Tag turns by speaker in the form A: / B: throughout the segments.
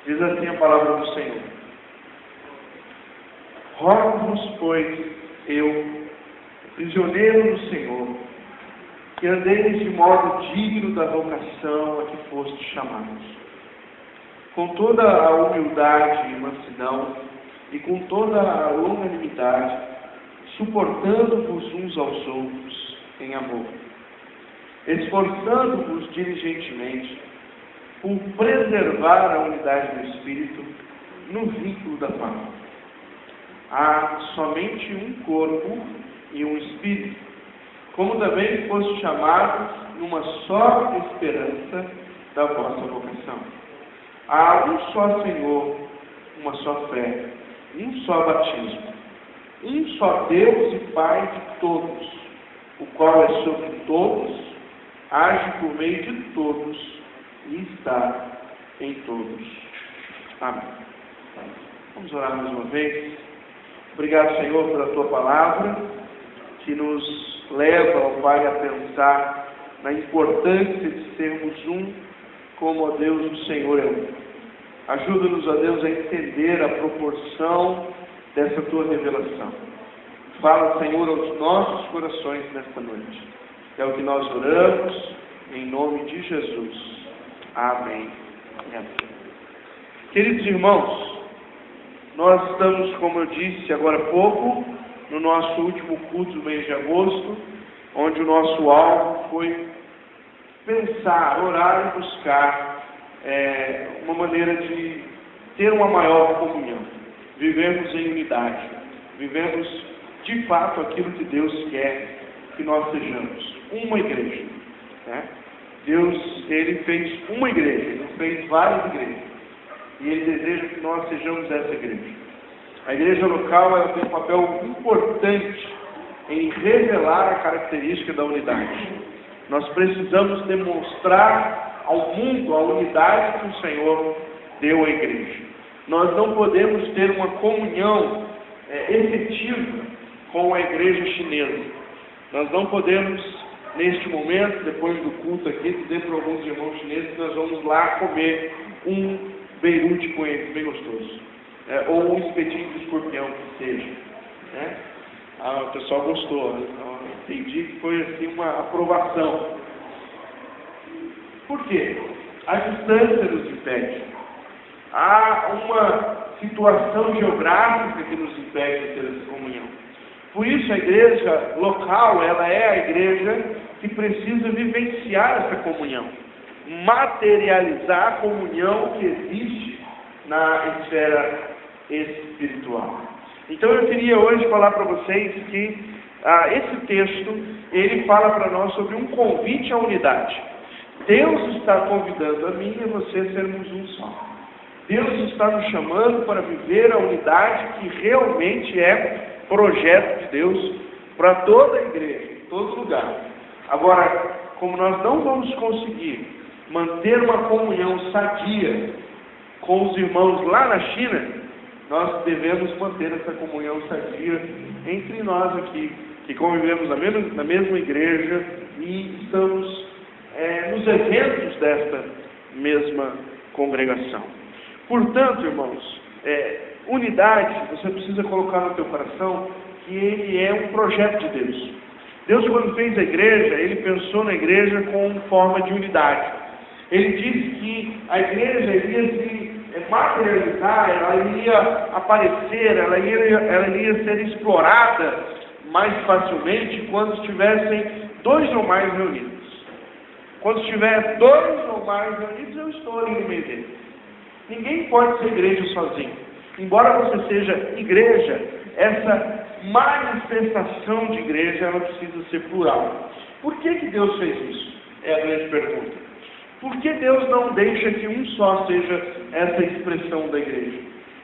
A: Diz assim a palavra do Senhor: rogo-vos, pois, eu, prisioneiro do Senhor, que andeis de modo digno da vocação a que fostes chamados, com toda a humildade e mansidão, e com toda a longanimidade, suportando-vos uns aos outros em amor, esforçando-vos diligentemente por preservar a unidade do Espírito no vínculo da paz. Há somente um corpo e um Espírito, como também foste chamados numa só esperança da vossa vocação. Há um só Senhor, uma só fé, um só batismo, um só Deus e Pai de todos, o qual é sobre todos, age por meio de todos e está em todos. Amém. Vamos orar mais uma vez. Obrigado, Senhor, pela Tua palavra, que nos leva, ó Pai, a pensar na importância de sermos um, como, ó Deus, o Senhor é um. Ajuda-nos, ó Deus, a entender a proporção dessa Tua revelação. Fala, Senhor, aos nossos corações nesta noite. É o que nós oramos, em nome de Jesus. Amém. Amém. Queridos irmãos, nós estamos, como eu disse agora há pouco, no nosso último culto do mês de agosto, onde o nosso alvo foi pensar, orar e buscar uma maneira de ter uma maior comunhão, vivemos em unidade, vivemos de fato aquilo que Deus quer que nós sejamos, uma igreja, né? Deus, Ele fez uma igreja, Ele não fez várias igrejas, e Ele deseja que nós sejamos essa igreja. A igreja local, ela tem um papel importante em revelar a característica da unidade. Nós precisamos demonstrar ao mundo a unidade que o Senhor deu à igreja. Nós não podemos ter uma comunhão efetiva com a igreja chinesa. Nós não podemos, neste momento, depois do culto aqui, dizer para alguns irmãos chineses que nós vamos lá comer um beirute com eles, bem gostoso. Ou um espetinho de escorpião, que seja. Né? O pessoal gostou. Então, entendi que foi assim uma aprovação. Por quê? A distância nos impede. Há uma situação geográfica que nos impede de ter essa comunhão. Por isso a igreja local, ela é a igreja que precisa vivenciar essa comunhão, materializar a comunhão que existe na esfera espiritual. Então eu queria hoje falar para vocês que esse texto, ele fala para nós sobre um convite à unidade. Deus está convidando a mim e a você sermos um só. Deus está nos chamando para viver a unidade que realmente é projeto de Deus para toda a igreja, em todo lugar. Agora, como nós não vamos conseguir manter uma comunhão sadia com os irmãos lá na China, nós devemos manter essa comunhão sadia entre nós aqui, que convivemos na mesma igreja e estamos nos eventos desta mesma congregação. Portanto, irmãos, unidade, você precisa colocar no teu coração que ele é um projeto de Deus. Deus, quando fez a igreja, ele pensou na igreja com forma de unidade. Ele disse que a igreja iria se materializar, ela iria aparecer, ela iria ser explorada mais facilmente quando estivessem dois ou mais reunidos. Quando estiver dois ou mais reunidos, eu estou ali no meio deles. Ninguém pode ser igreja sozinho. Embora você seja igreja, essa manifestação de igreja, ela precisa ser plural. Por que Deus fez isso? É a grande pergunta. Por que Deus não deixa que um só seja essa expressão da igreja?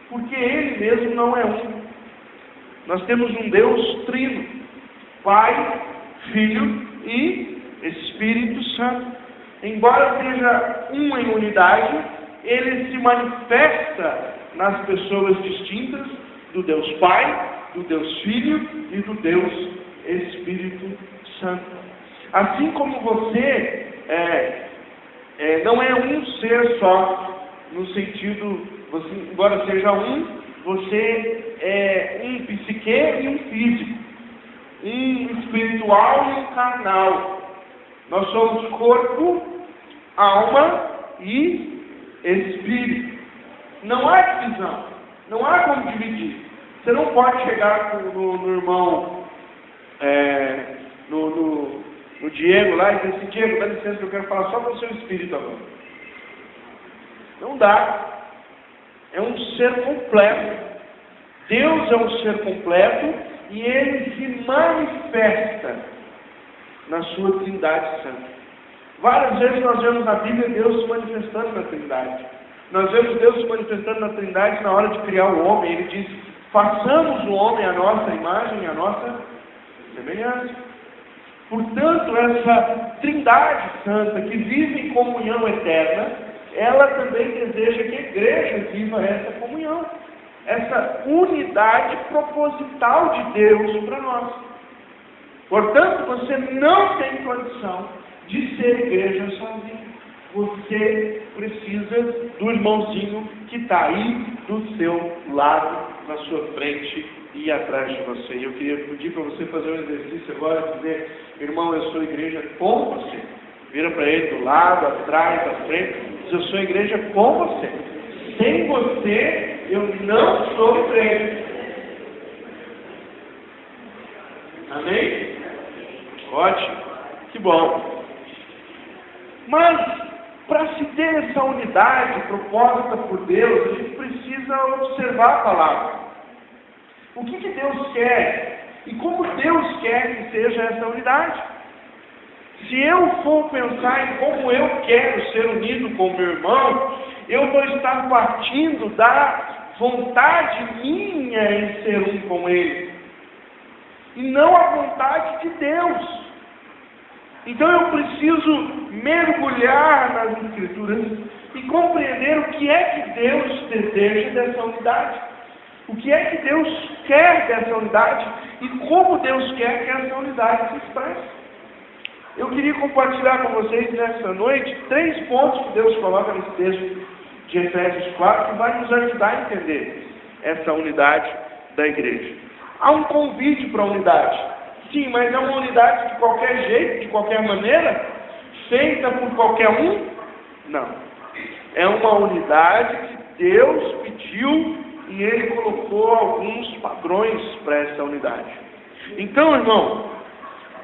A: Porque Ele mesmo não é um. Nós temos um Deus trino, Pai, Filho e Espírito Santo. Embora seja um em unidade, Ele se manifesta nas pessoas distintas do Deus Pai, do Deus Filho e do Deus Espírito Santo. Assim como você não é um ser só, no sentido, você, embora seja um, você é um psique e um físico, um espiritual e um carnal. Nós somos corpo, alma e espírito. Não há divisão, não há como dividir. Você não pode chegar no irmão, no Diego lá e dizer assim: Diego, dá licença que eu quero falar só com o seu espírito agora. Não dá. É um ser completo. Deus é um ser completo e Ele se manifesta na sua Trindade Santa. Várias vezes nós vemos na Bíblia Deus se manifestando na Trindade. Nós vemos Deus se manifestando na Trindade na hora de criar o homem. Ele diz: façamos o homem à nossa imagem e à nossa semelhança. Portanto, essa Trindade Santa que vive em comunhão eterna, ela também deseja que a igreja viva essa comunhão, essa unidade proposital de Deus para nós. Portanto, você não tem condição de ser igreja sozinho. Você precisa do irmãozinho que está aí do seu lado, na sua frente e atrás de você. E eu queria pedir para você fazer um exercício agora, dizer: irmão, eu sou igreja com você. Vira para ele do lado, atrás, à frente. Diz: eu sou igreja com você. Sem você, eu não sou igreja. Amém? Ótimo. Que bom. Mas, para se ter essa unidade proposta por Deus, a gente precisa observar a palavra. O que Deus quer e como Deus quer que seja essa unidade. Se eu for pensar em como eu quero ser unido com meu irmão, eu vou estar partindo da vontade minha em ser um com ele, e não a vontade de Deus. Então eu preciso mergulhar nas Escrituras e compreender o que é que Deus deseja dessa unidade. O que é que Deus quer dessa unidade e como Deus quer que essa unidade se expresse. Eu queria compartilhar com vocês nessa noite 3 pontos que Deus coloca nesse texto de Efésios 4 que vai nos ajudar a entender essa unidade da igreja. Há um convite para a unidade. Sim, mas é uma unidade de qualquer jeito, de qualquer maneira, feita por qualquer um? Não. É uma unidade que Deus pediu e Ele colocou alguns padrões para essa unidade. Então, irmão,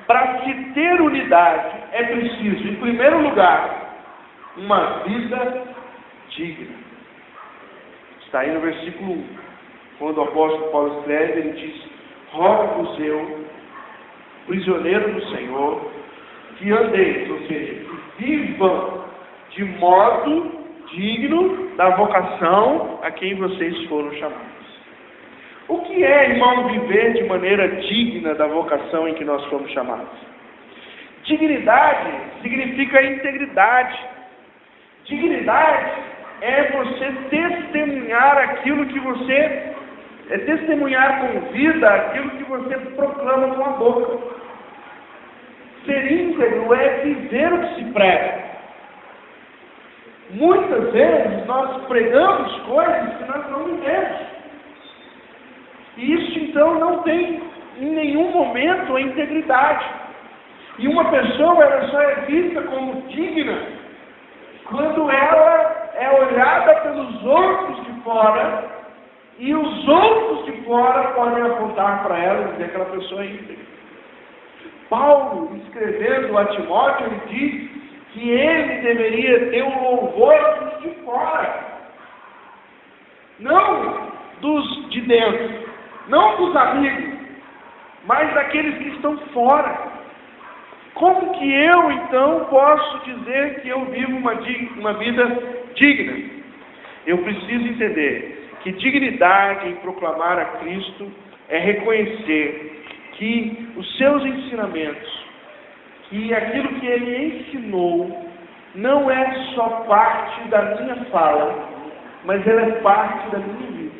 A: para se ter unidade é preciso, em primeiro lugar, uma vida digna. Está aí no versículo 1. Quando o apóstolo Paulo escreve, ele diz: rogo-vos eu, prisioneiro do Senhor, que andeis, ou seja, que vivam de modo digno da vocação a quem vocês foram chamados. O que é, irmão, viver de maneira digna da vocação em que nós fomos chamados? Dignidade significa integridade. Dignidade é você testemunhar aquilo que você... É testemunhar com vida aquilo que você proclama com a boca. Ser íntegro é viver o que se prega. Muitas vezes nós pregamos coisas que nós não vivemos. E isso então não tem em nenhum momento a integridade. E uma pessoa ela só é vista como digna quando ela é olhada pelos outros de fora, e os outros de fora podem apontar para ela e dizer que aquela pessoa é íntegra. Paulo, escrevendo a Timóteo, ele diz que ele deveria ter um louvor dos de fora, não dos de dentro, não dos amigos, mas daqueles que estão fora. Como que eu, então, posso dizer que eu vivo uma vida digna? Eu preciso entender que dignidade em proclamar a Cristo é reconhecer que os seus ensinamentos, que aquilo que Ele ensinou, não é só parte da minha fala, mas ela é parte da minha vida.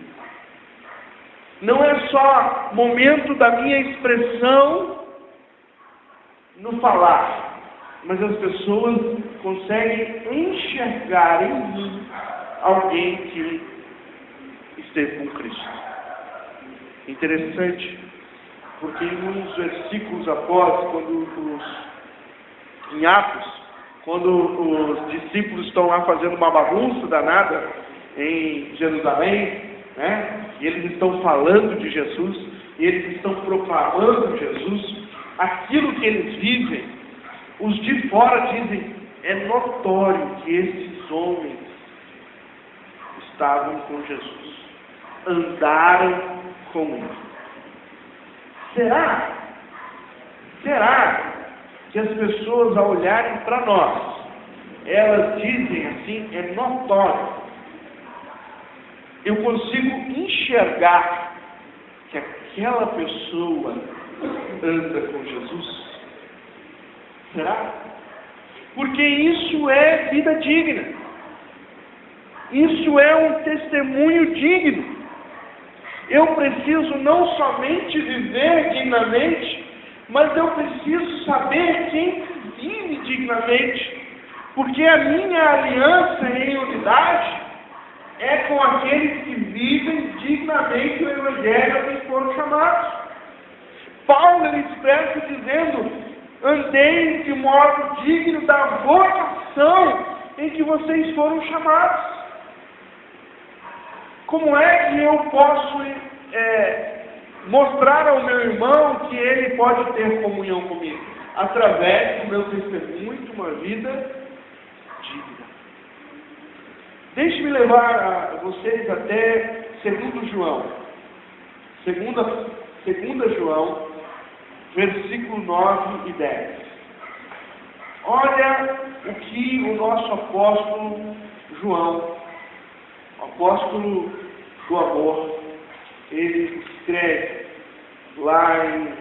A: Não é só momento da minha expressão no falar, mas as pessoas conseguem enxergar em mim alguém que esteve com Cristo. Interessante, porque em uns versículos após, em Atos, quando os discípulos estão lá fazendo uma bagunça danada em Jerusalém, né? E eles estão falando de Jesus, e eles estão proclamando Jesus, aquilo que eles vivem, os de fora dizem, é notório que esses homens estavam com Jesus, andaram com ele. Será que as pessoas, ao olharem para nós, elas dizem assim, é notório? Eu consigo enxergar que aquela pessoa anda com Jesus? Será? Porque isso é vida digna. Isso é um testemunho digno. Eu preciso não somente viver dignamente, mas eu preciso saber quem vive dignamente. Porque a minha aliança em unidade é com aqueles que vivem dignamente o Evangelho a que foram chamados. Paulo ele expressa dizendo, andei de modo digno da vocação em que vocês foram chamados. Como é que eu posso mostrar ao meu irmão que ele pode ter comunhão comigo? Através do meu testemunho de uma vida digna. Deixe-me levar a vocês até 2 João. 2 João, versículo 9 e 10. Olha o que o nosso apóstolo João, apóstolo do amor, ele escreve lá em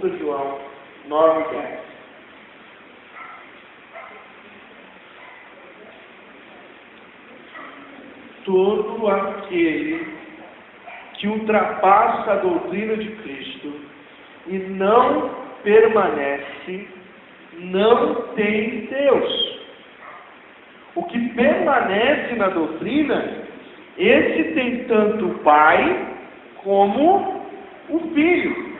A: 2 João 9 e 10. Todo aquele que ultrapassa a doutrina de Cristo e não permanece, não tem Deus. O que permanece na doutrina, esse tem tanto o Pai como o Filho.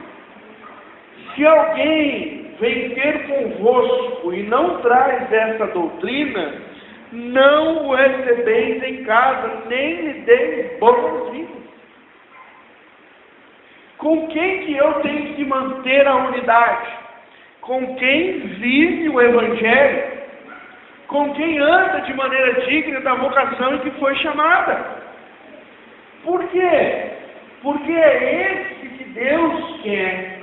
A: Se alguém vem ter convosco e não traz essa doutrina, não o recebeis em casa, nem lhe deis boas-vindas. Com quem que eu tenho que manter a unidade? Com quem vive o Evangelho? Com quem anda de maneira digna da vocação em que foi chamada? Por quê? Porque é esse que Deus quer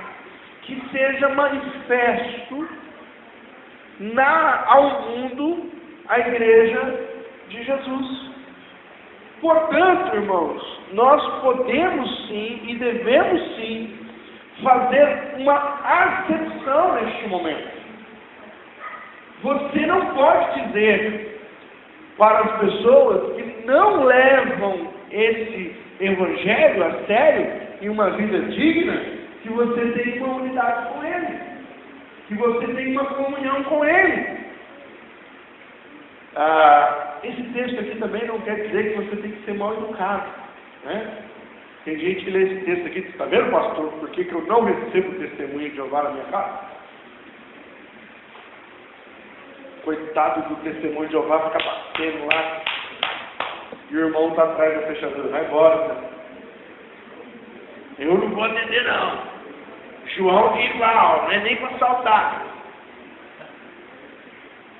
A: que seja manifesto ao mundo, a igreja de Jesus. Portanto, irmãos, nós podemos sim e devemos sim fazer uma acepção neste momento. Você não pode dizer para as pessoas que não levam esse evangelho a sério em uma vida digna, que você tem uma unidade com ele, que você tem uma comunhão com ele. Esse texto aqui também não quer dizer que você tem que ser mal educado, né? Tem gente que lê esse texto aqui e diz, está vendo, pastor, por que eu não recebo testemunho de Jeová na minha casa? Coitado do testemunho de Jeová, fica batendo lá, e o irmão está atrás da fechadura, vai embora, né? Eu não vou atender não. João diz lá, não é nem para saltar.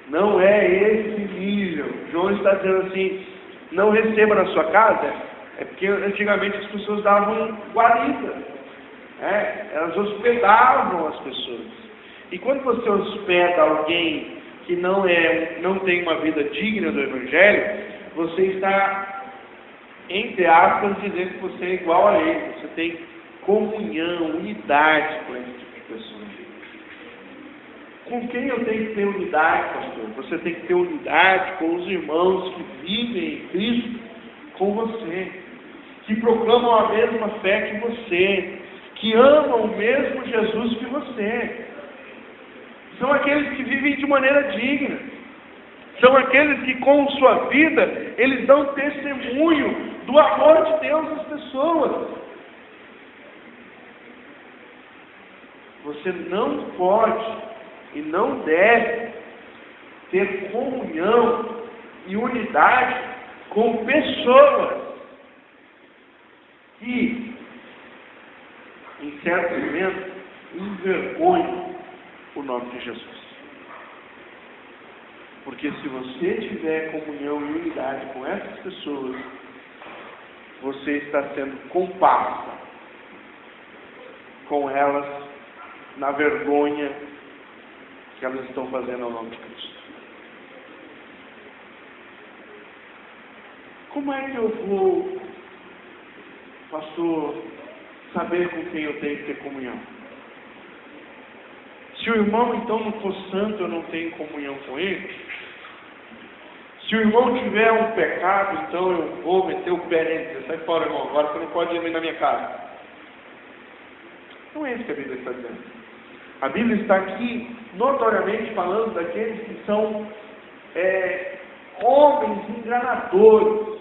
A: Não é esse nível. João está dizendo assim, não receba na sua casa, é porque antigamente as pessoas davam guarida, né? Elas hospedavam as pessoas. E quando você hospeda alguém que não tem uma vida digna do Evangelho, você está, entre aspas, dizendo que você é igual a ele. Você tem comunhão, unidade com esse tipo de pessoa. Com quem eu tenho que ter unidade, pastor? Você tem que ter unidade com os irmãos que vivem em Cristo com você, que proclamam a mesma fé que você, que amam o mesmo Jesus que você. São aqueles que vivem de maneira digna. São aqueles que com sua vida eles dão testemunho do amor de Deus às pessoas. Você não pode e não deve ter comunhão e unidade com pessoas que, em certo momento, envergonham o nome de Jesus. Porque se você tiver comunhão e unidade com essas pessoas, você está sendo comparsa com elas na vergonha que elas estão fazendo ao nome de Cristo. Como é que eu vou, pastor, saber com quem eu tenho que ter comunhão? Se o irmão então não for santo, eu não tenho comunhão com ele? Se o irmão tiver um pecado, então eu vou meter o pé nele. Sai fora, irmão, agora você não pode ir na minha casa. Não é isso que a Bíblia está dizendo. A Bíblia está aqui notoriamente falando daqueles que são homens enganadores,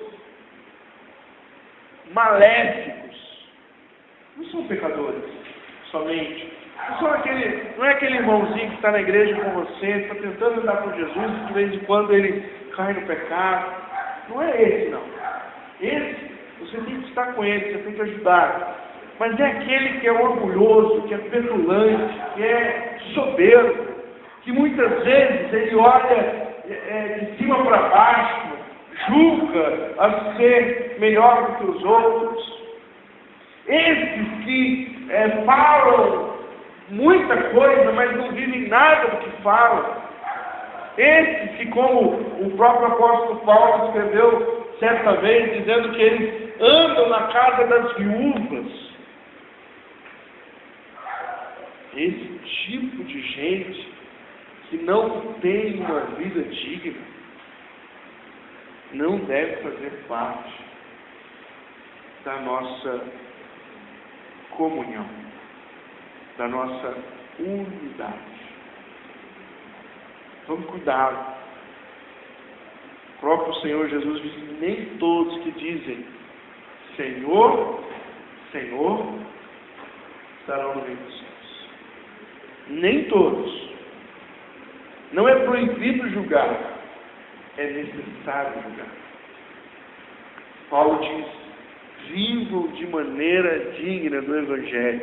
A: maléficos. Não são pecadores somente. Não é aquele irmãozinho que está na igreja com você, está tentando andar com Jesus e de vez em quando ele cai no pecado. Não é esse, não. Esse, você tem que estar com ele, você tem que ajudar. Mas é aquele que é orgulhoso, que é petulante, que é soberbo, que muitas vezes ele olha de cima para baixo, julga a ser melhor do que os outros. Esses que falam muita coisa, mas não vivem nada do que falam. Esses que, como o próprio apóstolo Paulo escreveu certa vez, dizendo que eles andam na casa das viúvas. Esse tipo de gente que não tem uma vida digna não deve fazer parte da nossa comunhão, da nossa unidade. Vamos cuidar. O próprio Senhor Jesus disse que nem todos que dizem Senhor, Senhor, estarão no reino dos céus. Nem todos. Não é proibido julgar, é necessário julgar. Paulo diz: vivam de maneira digna do Evangelho.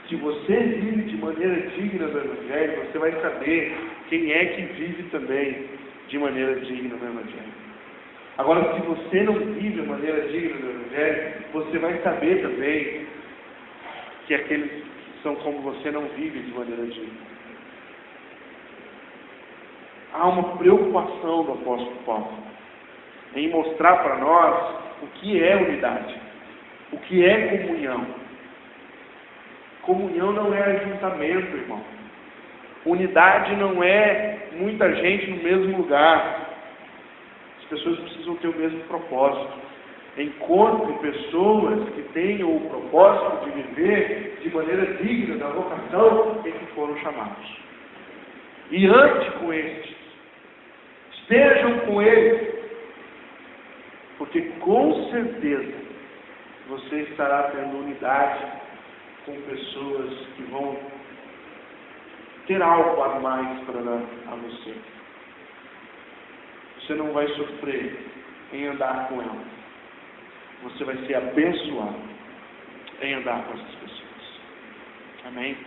A: Se você vive de maneira digna do Evangelho, você vai saber quem é que vive também de maneira digna do Evangelho. Agora, se você não vive de maneira digna do Evangelho, você vai saber também que aqueles que são como você não vivem de maneira digna. Há uma preocupação do apóstolo Paulo em mostrar para nós o que é unidade, o que é comunhão. Comunhão não é ajuntamento, irmão. Unidade não é muita gente no mesmo lugar. As pessoas precisam ter o mesmo propósito. Encontre pessoas que tenham o propósito de viver de maneira digna da vocação em que foram chamados. E ande com estes. Estejam com eles. Porque com certeza você estará tendo unidade com pessoas que vão ter algo a mais para dar a você. Você não vai sofrer em andar com elas. Você vai ser abençoado em andar com essas pessoas. Amém?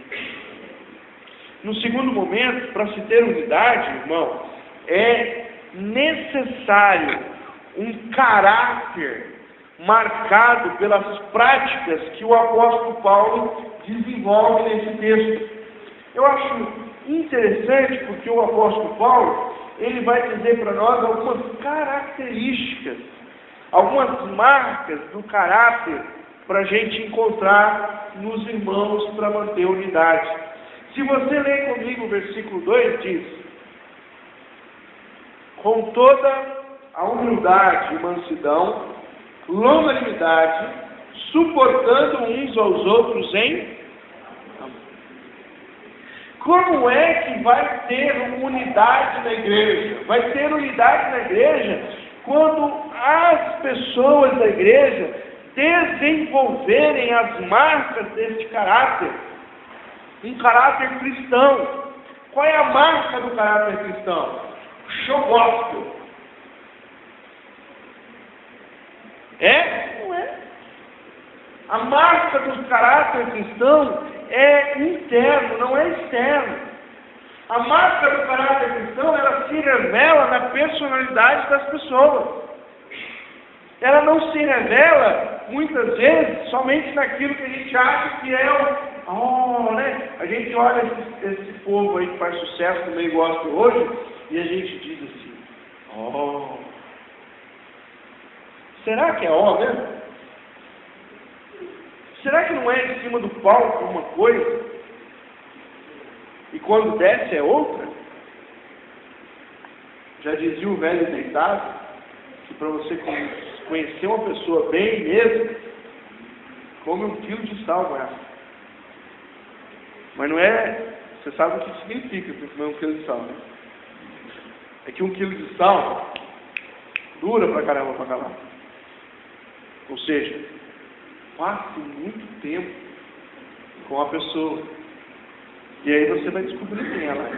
A: No segundo momento, para se ter unidade, irmão, é necessário um caráter marcado pelas práticas que o apóstolo Paulo desenvolve nesse texto. Eu acho interessante porque o apóstolo Paulo, ele vai dizer para nós algumas características, algumas marcas do caráter para a gente encontrar nos irmãos para manter a unidade. Se você ler comigo o versículo 2, diz: com toda a humildade e mansidão, longanimidade, suportando uns aos outros em amor. Como é que vai ter unidade na igreja? Vai ter unidade na igreja quando as pessoas da igreja desenvolverem as marcas deste caráter, um caráter cristão. Qual é a marca do caráter cristão? Show gospel. É? Não é? A marca do caráter cristão é interno, não é externo. A marca do caráter cristão, ela se revela na personalidade das pessoas. Ela não se revela, muitas vezes, somente naquilo que a gente acha que é né? A gente olha esse povo aí que faz sucesso no meio gospel hoje, e a gente diz assim, será que é mesmo? Será que não é em cima do palco uma coisa, e quando desce é outra? Já dizia o velho deitado, que para você conhecer uma pessoa bem mesmo, come 1 quilo de sal com ela. Mas não é, você sabe o que significa comer 1 quilo de sal, né? É que 1 quilo de sal dura pra caramba pra calar. Ou seja, passe muito tempo com a pessoa. E aí você vai descobrir quem ela é.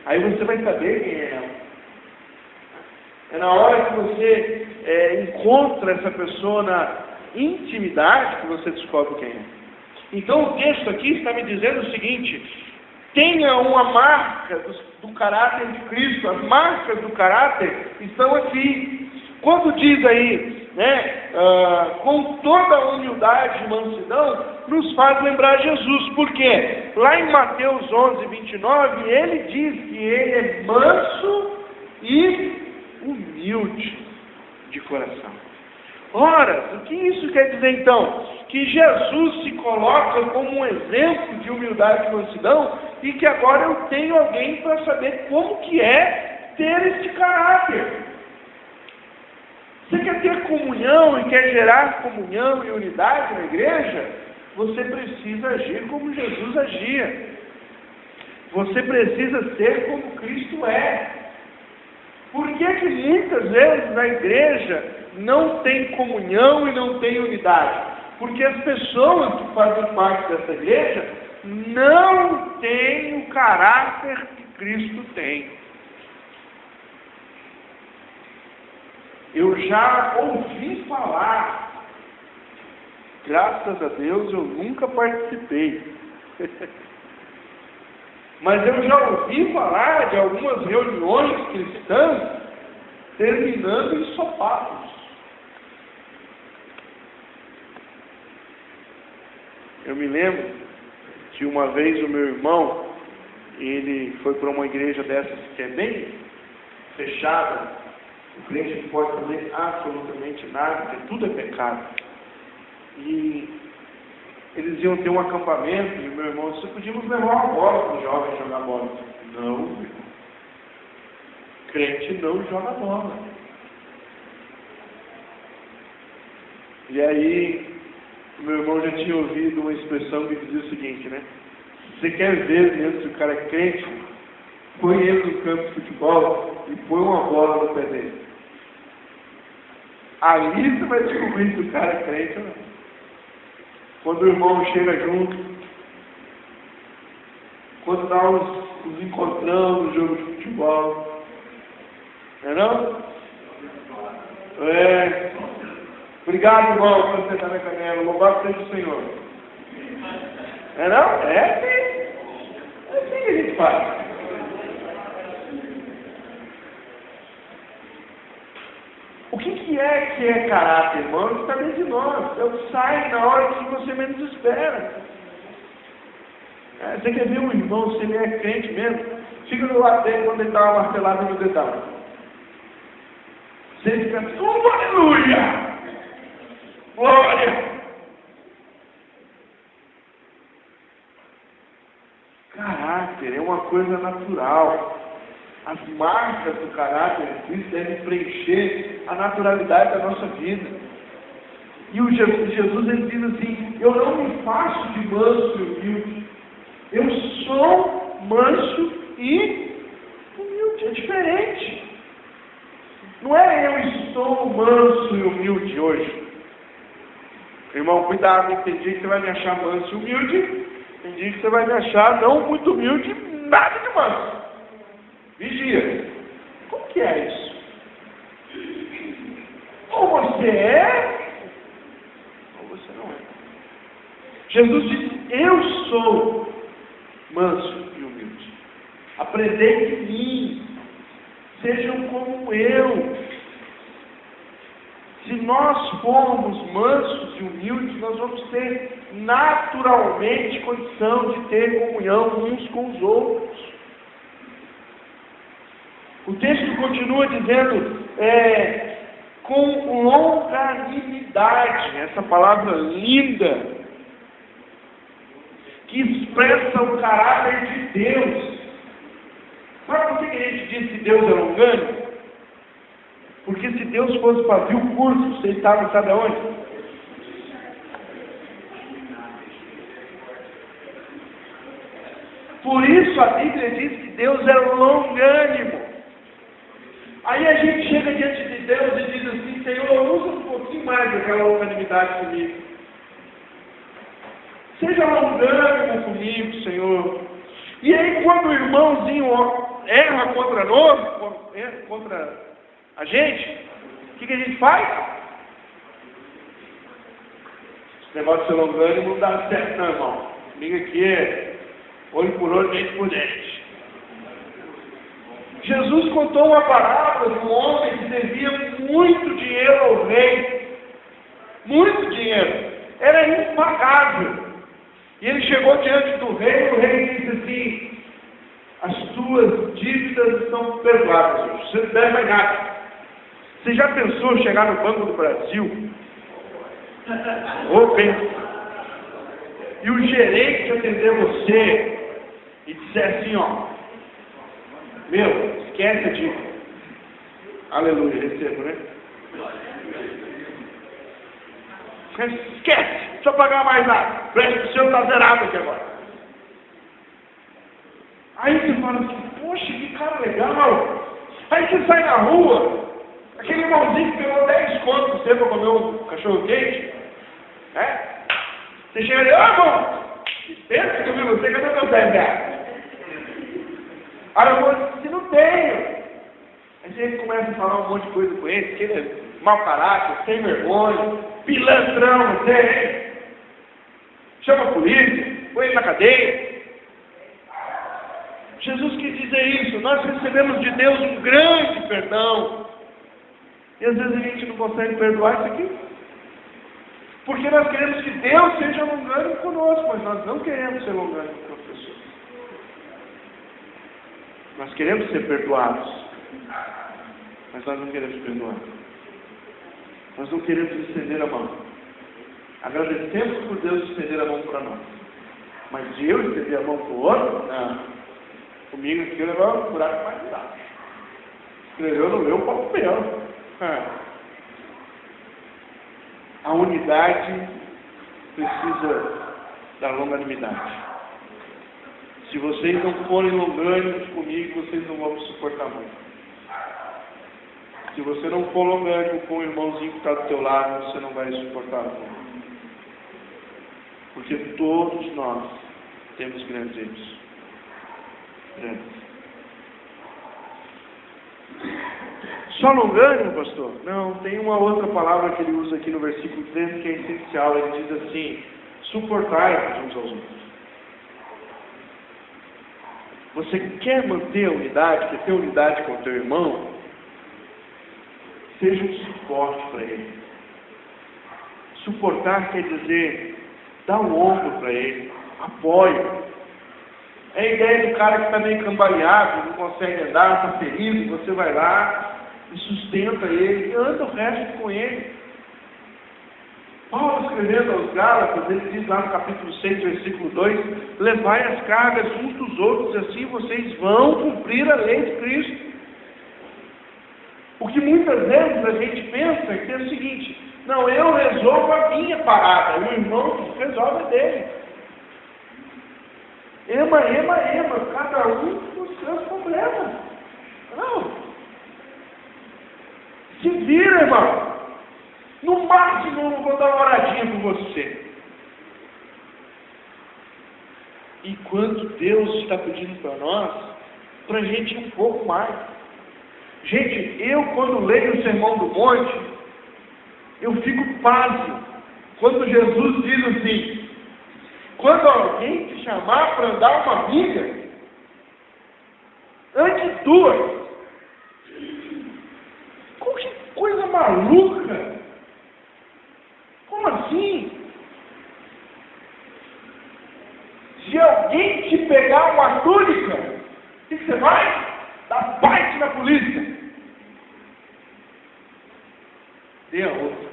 A: Aí você vai saber quem é ela. É na hora que você encontra essa pessoa na intimidade que você descobre quem é. Então o texto aqui está me dizendo o seguinte: tenha uma marca do caráter de Cristo. As marcas do caráter estão aqui. Quando diz aí, com toda a humildade e mansidão, nos faz lembrar Jesus. Por quê? Lá em Mateus 11, 29, ele diz que ele é manso e humilde de coração. Ora, o que isso quer dizer então? Que Jesus se coloca como um exemplo de humildade e mansidão, e que agora eu tenho alguém para saber como que é ter este caráter. Você quer ter comunhão e quer gerar comunhão e unidade na igreja? Você precisa agir como Jesus agia. Você precisa ser como Cristo é. Por que muitas vezes na igreja não tem comunhão e não tem unidade? Porque as pessoas que fazem parte dessa igreja não têm o caráter que Cristo tem. Eu já ouvi falar, graças a Deus eu nunca participei, mas eu já ouvi falar de algumas reuniões cristãs terminando em sopapos. Eu me lembro que uma vez o meu irmão, ele foi para uma igreja dessas que é bem fechada, o crente não pode fazer absolutamente nada, porque tudo é pecado. E eles iam ter um acampamento, e o meu irmão disse: podíamos levar uma bola para os jovens jogar bola. Não, crente não joga bola. E aí, o meu irmão já tinha ouvido uma expressão que dizia o seguinte, né? Você quer ver mesmo se o cara é crente? Põe ele no campo de futebol e põe uma bola no pé dele. Ali você vai descobrir se o cara é crente ou não. Quando o irmão chega junto, quando dá uns encontrão no jogo de futebol, não é não? Obrigado, irmão, por você estar na canela. Louvado seja o Senhor. Não é não? É assim que a gente faz. O que é caráter, irmão? Está dentro de nós. É o que sai na hora que você menos espera. Você quer ver um irmão, se ele é crente mesmo? Fica do lado dele quando ele dá uma martelada no dedão. Você fica, aleluia! Glória! Caráter é uma coisa natural. As marcas do caráter de Cristo devem preencher a naturalidade da nossa vida. E o Jesus ele diz assim: eu não me faço de manso e humilde. Eu sou manso e humilde. É diferente. Não é eu estou manso e humilde hoje. Irmão, cuidado, tem dia que você vai me achar manso e humilde, tem dia que você vai me achar não muito humilde, nada de manso. Vigia. Como que é isso? Ou você é, ou você não é. Jesus disse, eu sou manso e humilde. Aprendei de mim. Sejam como eu. Se nós formos mansos e humildes, nós vamos ter naturalmente condição de ter comunhão uns com os outros. O texto continua dizendo, com longanimidade, essa palavra linda, que expressa o caráter de Deus. Sabe por que a gente diz que Deus é longânimo? Porque se Deus fosse fazer o curso, você estava, sabe aonde? Por isso a Bíblia diz que Deus é longânimo. Aí a gente chega diante de Deus e diz assim, Senhor, usa um pouquinho mais daquela longanimidade comigo. Seja longânimo comigo, Senhor. E aí quando o irmãozinho erra contra nós, contra a gente, o que a gente faz? Esse negócio de ser longânimo não dá certo, não, irmão. Comigo aqui é olho por olho, dente por dente. Jesus contou uma parábola de um homem que devia muito dinheiro ao rei. Muito dinheiro. Era impagável. E ele chegou diante do rei e o rei disse assim, as tuas dívidas estão perdoadas, você não deve mais nada. Você já pensou em chegar no Banco do Brasil? Ou pensa. E o gerente atender você e disser assim, ó, meu, esquece a dívida. Aleluia, recebo, né? Esquece, não precisa pagar mais nada. O prédio seu está zerado aqui agora. Aí você fala assim, poxa, que cara legal. Aí você sai na rua, aquele irmãozinho que pegou 10 contos pra você para comer um cachorro quente, né? Você chega ali, irmão, pensa que eu vi você, cadê meu 10 reais? Aí eu vou dizer, se não tenho. Aí você começa a falar um monte de coisa com ele, que ele é mau caráter, sem vergonha, pilantrão, você, chama a polícia, põe ele na cadeia. Jesus quis dizer isso, nós recebemos de Deus um grande perdão. E às vezes a gente não consegue perdoar isso aqui. Porque nós queremos que Deus seja longânimo conosco, mas nós não queremos ser longânimos com as pessoas. Nós queremos ser perdoados, mas nós não queremos perdoar. Nós não queremos estender a mão. Agradecemos por Deus estender a mão para nós. Mas de eu estender a mão para o outro, não. Comigo aqui eu levar um buraco mais embaixo. Escreveu no meu papel. A unidade precisa da longanimidade. Se vocês não forem longânimos comigo, vocês não vão me suportar muito. Se você não for longânimo com o irmãozinho que está do teu lado, você não vai suportar muito. Porque todos nós temos grandes erros. Só longânimo, pastor? Não, tem uma outra palavra que ele usa aqui no versículo 13 que é essencial. Ele diz assim, suportai uns aos outros. Você quer manter a unidade, quer ter unidade com o teu irmão? Seja um suporte para ele. Suportar quer dizer dar um ombro para ele, apoio. É a ideia do cara que está meio cambaleado, não consegue andar, está ferido, você vai lá e sustenta ele, e anda o resto com ele. Paulo escrevendo aos Gálatas, ele diz lá no capítulo 6, versículo 2, levai as cargas uns dos outros, e assim vocês vão cumprir a lei de Cristo. O que muitas vezes a gente pensa que é o seguinte, não, eu resolvo a minha parada, o irmão resolve a dele. Ema, cada um com os seus problemas. Não. Se vira, irmão. No máximo eu vou dar uma oradinha por você. Enquanto Deus está pedindo para nós, para a gente ir um pouco mais. Gente, eu quando leio o Sermão do Monte, eu fico pasmo. Quando Jesus diz assim, quando alguém te chamar para andar uma milha, ande duas. Que coisa maluca! Como assim? Se alguém te pegar uma túnica, o que você vai? Dar bate na polícia. Dê a outra.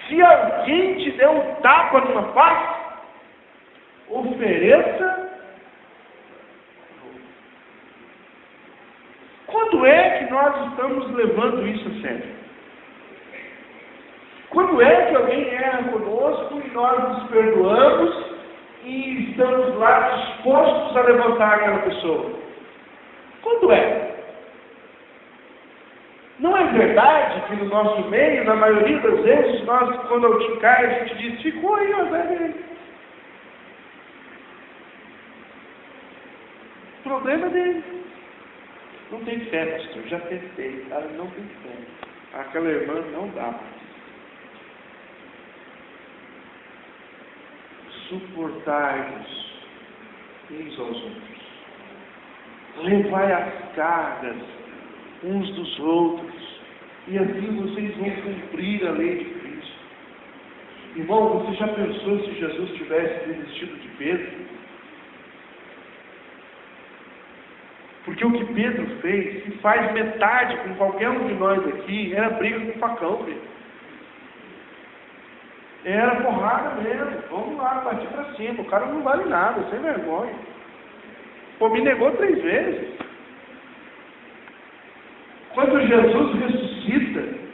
A: Se alguém te der um tapa numa face, ofereça. Quando é que nós estamos levando isso a sério? Quando é que alguém erra conosco e nós nos perdoamos e estamos lá dispostos a levantar aquela pessoa? Quando é? Não é verdade que no nosso meio, na maioria das vezes, nós, quando alguém cai, a gente diz, ficou aí, ó, velho. O problema é dele. Não tem fé, pastor. Já tentei. Ela não tem fé. Aquela irmã não dá. Suportai-vos uns aos outros. Levai as cargas uns dos outros. E assim vocês vão cumprir a lei de Cristo. Irmão, você já pensou se Jesus tivesse desistido de Pedro? Porque o que Pedro fez, se faz metade com qualquer um de nós aqui, era briga com facão, Pedro. Era porrada mesmo. Vamos lá, partir pra cima. O cara não vale nada, sem vergonha. Pô, me negou 3 vezes. Quando Jesus ressuscita,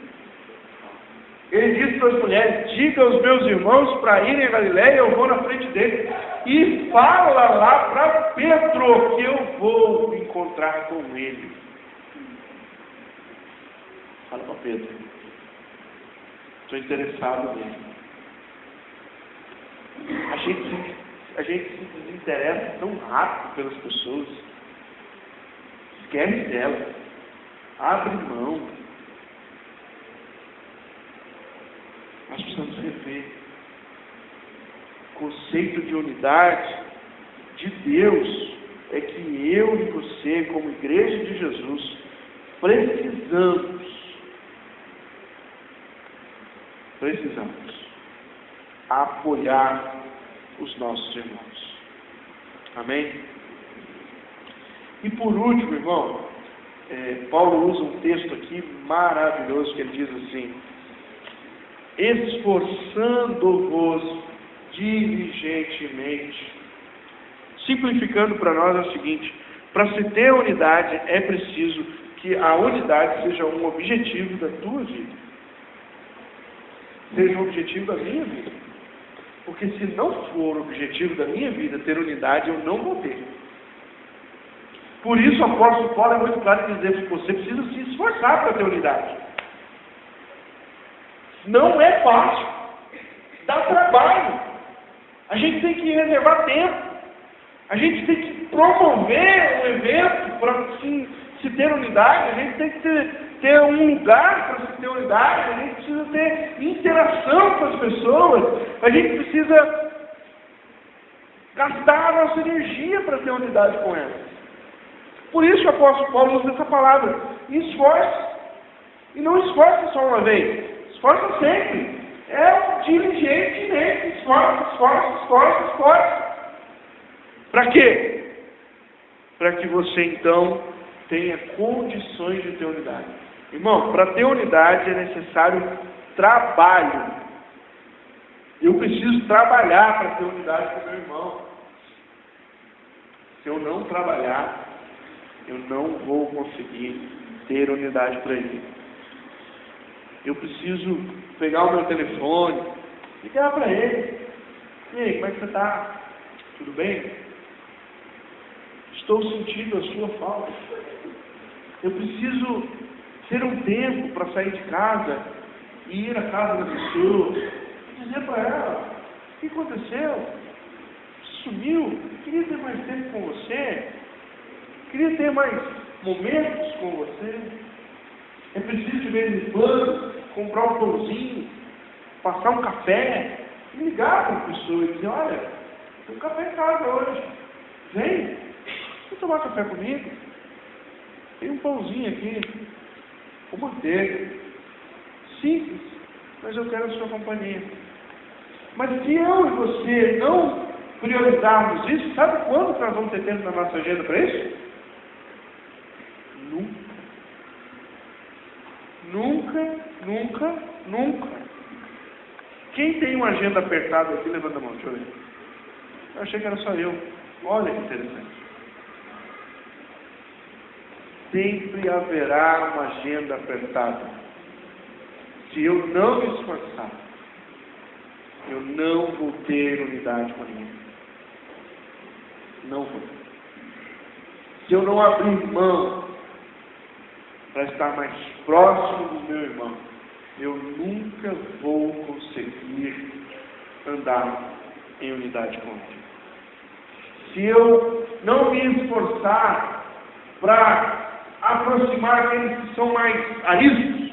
A: ele diz para as mulheres, diga aos meus irmãos para irem a Galiléia, eu vou na frente deles. E fala lá para Pedro que eu vou me encontrar com ele. Fala para Pedro. Estou interessado nele. A gente se desinteressa tão rápido pelas pessoas. Esquece dela. Abre mão. Nós precisamos rever o conceito de unidade de Deus. É que eu e você, como igreja de Jesus, precisamos apoiar os nossos irmãos. Amém? E por último, irmão, Paulo usa um texto aqui maravilhoso que ele diz assim: esforçando-vos diligentemente. Simplificando para nós é o seguinte: para se ter unidade é preciso que a unidade seja um objetivo da tua vida, seja um objetivo da minha vida. Porque se não for o objetivo da minha vida ter unidade, eu não vou ter. Por isso o apóstolo Paulo é muito claro em dizer que você precisa se esforçar para ter unidade. Não é fácil. Dá trabalho. A gente tem que reservar tempo. A gente tem que promover um evento para se ter unidade. A gente tem que ter um lugar para se ter unidade. A gente precisa ter interação com as pessoas. A gente precisa gastar a nossa energia para ter unidade com elas. Por isso o apóstolo Paulo usa essa palavra. Esforce. E não esforce só uma vez. Esforça sempre. É diligentemente. Esforce. Para quê? Para que você então tenha condições de ter unidade. Irmão, para ter unidade é necessário trabalho. Eu preciso trabalhar para ter unidade com meu irmão. Se eu não trabalhar, eu não vou conseguir ter unidade para ele. Eu preciso pegar o meu telefone, ligar para ele. E aí, como é que você está? Tudo bem? Estou sentindo a sua falta. Eu preciso ter um tempo para sair de casa e ir à casa da pessoa e dizer para ela: o que aconteceu? Sumiu? Queria ter mais tempo com você, queria ter mais momentos com você. É preciso de vez em quando comprar um pãozinho, passar um café, ligar para a pessoa e dizer: olha, tem um café em casa hoje, vem tomar café comigo, tem um pãozinho aqui, com manteiga, simples, mas eu quero a sua companhia. Mas se eu e você não priorizarmos isso, sabe quando nós vamos ter tempo na nossa agenda para isso? Nunca. Nunca, nunca, nunca. Quem tem uma agenda apertada aqui, levanta a mão, deixa eu ver. Eu achei que era só eu. Olha que interessante. Sempre haverá uma agenda apertada. Se eu não me esforçar, eu não vou ter unidade com ninguém. Não vou. Se eu não abrir mão para estar mais próximo do meu irmão, eu nunca vou conseguir andar em unidade com ele. Se eu não me esforçar para aproximar aqueles que são mais ariscos,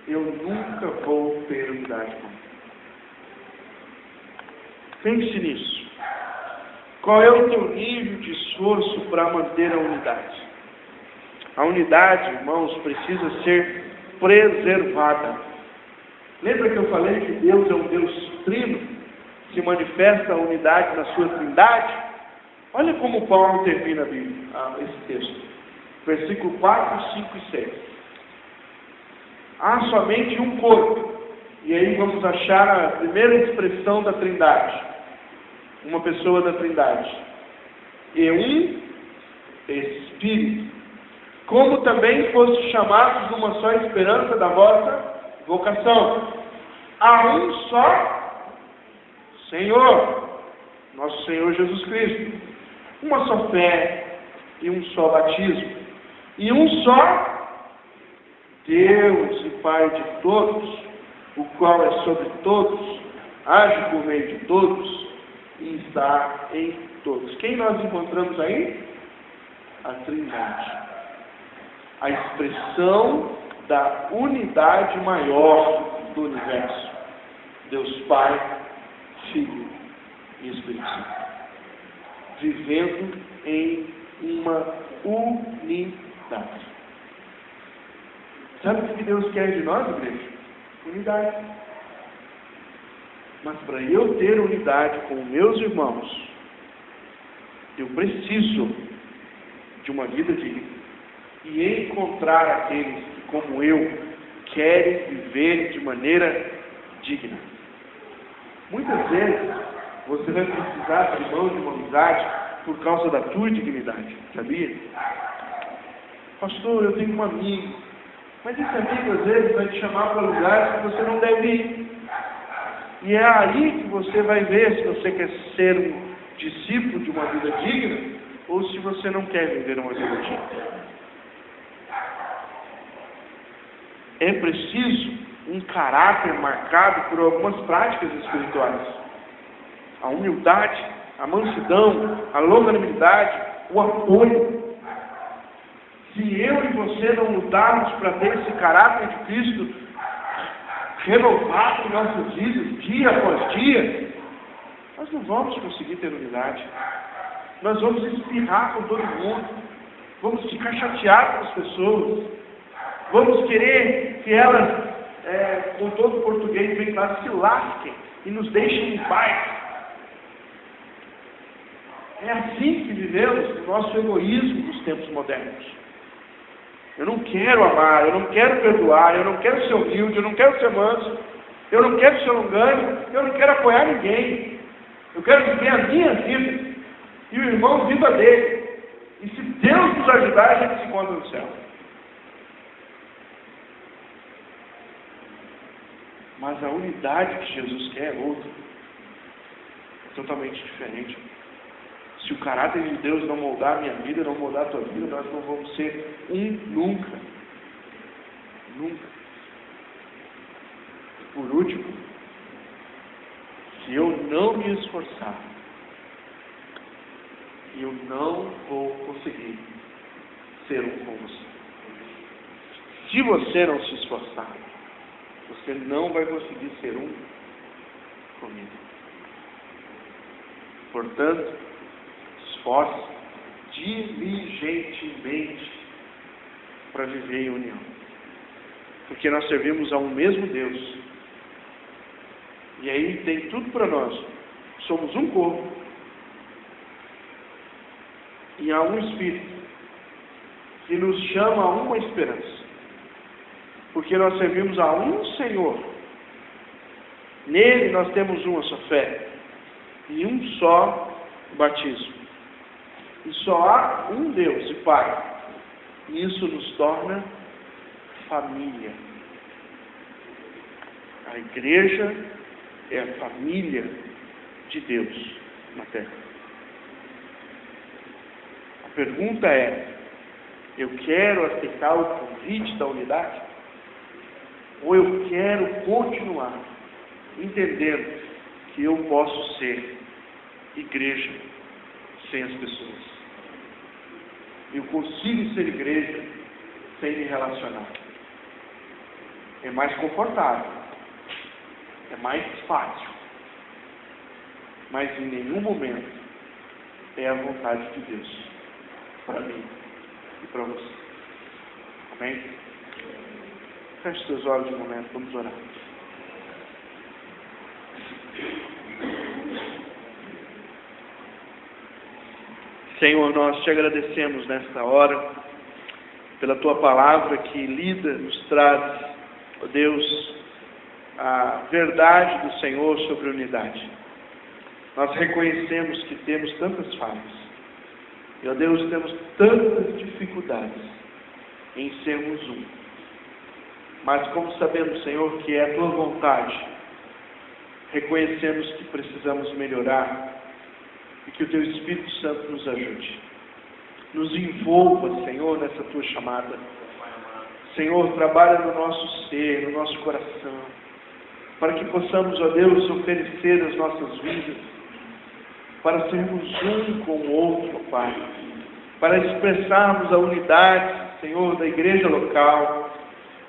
A: eu nunca vou ter unidade com ele. Pense nisso. Qual é o teu nível de esforço para manter a unidade? A unidade, irmãos, precisa ser preservada. Lembra que eu falei que Deus é um Deus trino? Se manifesta a unidade na sua trindade? Olha como Paulo termina a Bíblia, esse texto. Versículo 4, 5 e 6. Há somente um corpo. E aí vamos achar a primeira expressão da trindade. Uma pessoa da trindade. E um Espírito. Como também foste chamados numa só esperança da vossa vocação. Há um só Senhor, nosso Senhor Jesus Cristo. Uma só fé e um só batismo. E um só Deus e Pai de todos, o qual é sobre todos, age por meio de todos e está em todos. Quem nós encontramos aí? A Trindade. A expressão da unidade maior do universo. Deus Pai, Filho e Espírito Santo. Vivendo em uma unidade. Sabe o que Deus quer de nós, igreja? Unidade. Mas para eu ter unidade com meus irmãos, eu preciso de uma vida digna. E encontrar aqueles que, como eu, querem viver de maneira digna. Muitas vezes, você vai precisar de mão de uma amizade por causa da tua dignidade, sabia? Pastor, eu tenho um amigo, mas esse amigo às vezes vai te chamar para lugares que você não deve ir. E é aí que você vai ver se você quer ser um discípulo de uma vida digna ou se você não quer viver uma vida digna. É preciso um caráter marcado por algumas práticas espirituais. A humildade, a mansidão, a longanimidade, o apoio. Se eu e você não lutarmos para ter esse caráter de Cristo renovado em nossas vidas, dia após dia, nós não vamos conseguir ter unidade. Nós vamos espirrar com todo mundo, vamos ficar chateados com as pessoas, vamos querer que elas, com todo o português bem claro, se lasquem e nos deixem em paz. É assim que vivemos o nosso egoísmo nos tempos modernos. Eu não quero amar, eu não quero perdoar, eu não quero ser humilde, eu não quero ser manso, eu não quero ser longânimo, eu não quero apoiar ninguém. Eu quero viver a minha vida e o irmão viva dele. E se Deus nos ajudar, a gente se encontra no céu. Mas a unidade que Jesus quer é outra. Totalmente diferente. Se o caráter de Deus não moldar a minha vida, não moldar a tua vida, nós não vamos ser um nunca. Nunca. Por último, se eu não me esforçar, eu não vou conseguir ser um com você. Se você não se esforçar, você não vai conseguir ser um comigo. Portanto, esforce diligentemente para viver em união. Porque nós servimos a um mesmo Deus. E aí tem tudo para nós. Somos um corpo. E há um Espírito que nos chama a uma esperança. Porque nós servimos a um Senhor. Nele nós temos uma só fé. E um só batismo. E só há um Deus e Pai. E isso nos torna família. A igreja é a família de Deus na terra. A pergunta é: eu quero aceitar o convite da unidade? Ou eu quero continuar entendendo que eu posso ser igreja sem as pessoas? Eu consigo ser igreja sem me relacionar. É mais confortável. É mais fácil. Mas em nenhum momento é a vontade de Deus para mim e para você. Amém? Feche seus olhos um momento, vamos orar. Senhor, nós te agradecemos nesta hora pela tua palavra que lida, nos traz, ó Deus, a verdade do Senhor sobre a unidade. Nós reconhecemos que temos tantas falhas. E, ó Deus, temos tantas dificuldades em sermos um. Mas como sabemos, Senhor, que é a tua vontade, reconhecemos que precisamos melhorar e que o teu Espírito Santo nos ajude. Nos envolva, Senhor, nessa tua chamada. Senhor, trabalha no nosso ser, no nosso coração, para que possamos, ó Deus, oferecer as nossas vidas, para sermos um com o outro, ó Pai, para expressarmos a unidade, Senhor, da igreja local,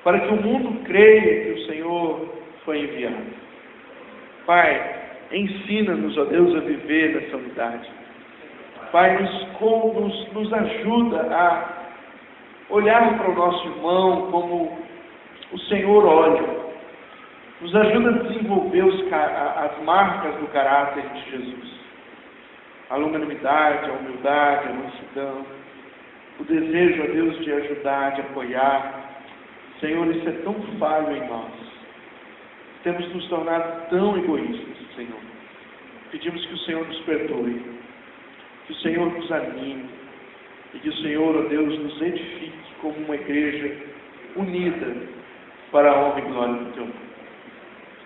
A: para que o mundo creia que o Senhor foi enviado. Pai, ensina-nos, ó Deus, a viver nessa unidade. Pai, nos ajuda a olhar para o nosso irmão como o Senhor olha. Nos ajuda a desenvolver as marcas do caráter de Jesus. A longanimidade, a humildade, a mansidão, o desejo, ó Deus, de ajudar, de apoiar. Senhor, isso é tão falho em nós. Temos nos tornado tão egoístas, Senhor. Pedimos que o Senhor nos perdoe, que o Senhor nos anime, e que o Senhor, ó Deus, nos edifique como uma igreja unida para a honra e glória do Teu nome.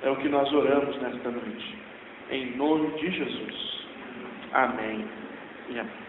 A: É o que nós oramos nesta noite. Em nome de Jesus. Amém e amém.